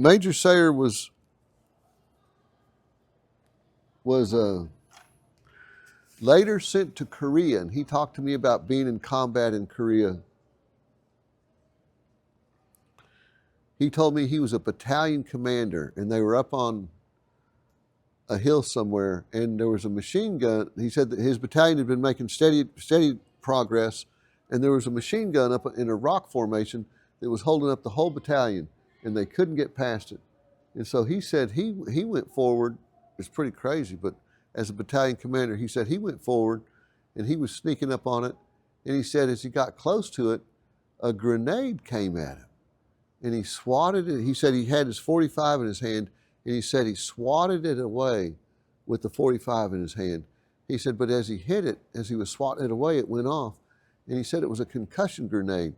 Major Sayre was later sent to Korea, and he talked to me about being in combat in Korea. He told me he was a battalion commander, and they were up on a hill somewhere, and there was a machine gun. He said that his battalion had been making steady progress, and there was a machine gun up in a rock formation that was holding up the whole battalion, and they couldn't get past it. And so he said he went forward. It's pretty crazy, but as a battalion commander, he said he went forward, and he was sneaking up on it, and he said as he got close to it, a grenade came at him, and he swatted it. He said he had his 45 in his hand, and he said he swatted it away with the 45 in his hand. He said, but as he hit it, as he was swatting it away, it went off. And he said it was a concussion grenade.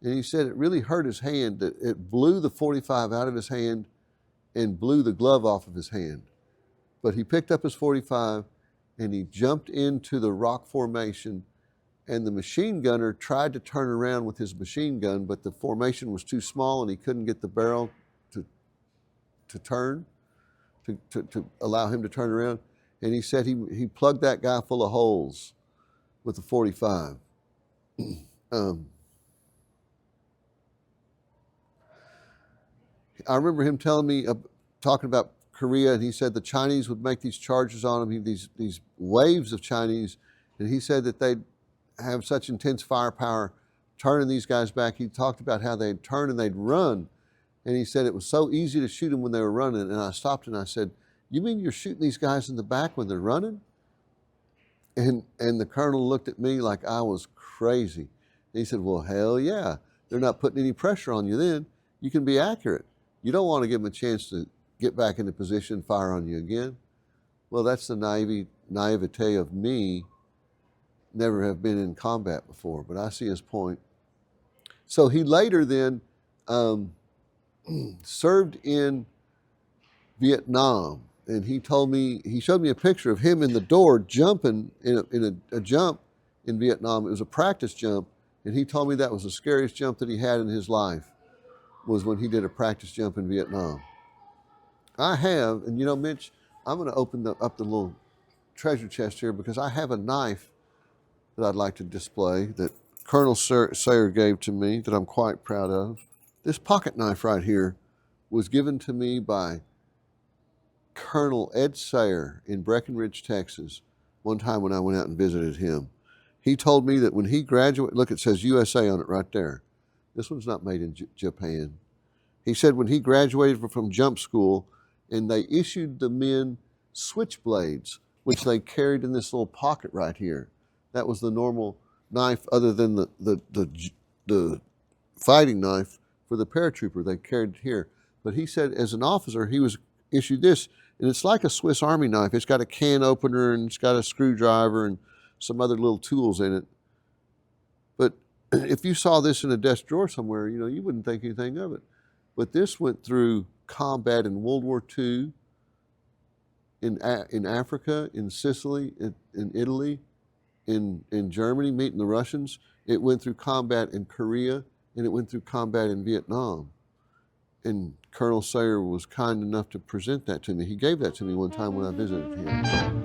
And he said it really hurt his hand. It blew the 45 out of his hand and blew the glove off of his hand. But he picked up his 45 and he jumped into the rock formation, and the machine gunner tried to turn around with his machine gun, but the formation was too small and he couldn't get the barrel to turn, to allow him to turn around. And he said he plugged that guy full of holes with the 45. I remember him telling me, talking about Korea, and he said the Chinese would make these charges on him, these waves of Chinese, and he said that they'd have such intense firepower turning these guys back. He talked about how they'd turn and they'd run, and he said it was so easy to shoot them when they were running. And I stopped and I said, you mean you're shooting these guys in the back when they're running? And the colonel looked at me like I was crazy. And he said, well, hell yeah. They're not putting any pressure on you then. You can be accurate. You don't want to give them a chance to get back into position and fire on you again. Well, that's the naivete of me. Never have been in combat before, but I see his point. So he later then served in Vietnam, and he showed me a picture of him in the door jumping in a jump in Vietnam. It was a practice jump, and he told me that was the scariest jump that he had in his life, was when he did a practice jump in Vietnam. I have, and you know, Mitch, I'm going to open up the little treasure chest here because I have a knife that I'd like to display that Colonel Sayre gave to me that I'm quite proud of. This pocket knife right here was given to me by Colonel Ed Sayre in Breckenridge, Texas, one time when I went out and visited him. He told me that when he graduated, look, it says USA on it right there. This one's not made in Japan. He said when he graduated from jump school, and they issued the men switchblades, which they carried in this little pocket right here. That was the normal knife, other than the fighting knife for the paratrooper. They carried it here. But he said as an officer, he was issued this, and it's like a Swiss Army knife. It's got a can opener, and it's got a screwdriver and some other little tools in it. But if you saw this in a desk drawer somewhere, you know, you wouldn't think anything of it. But this went through combat in World War II, in Africa, in Sicily, in Italy, in Germany, meeting the Russians. It went through combat in Korea, and it went through combat in Vietnam. And Colonel Sayre was kind enough to present that to me. He gave that to me one time when I visited him.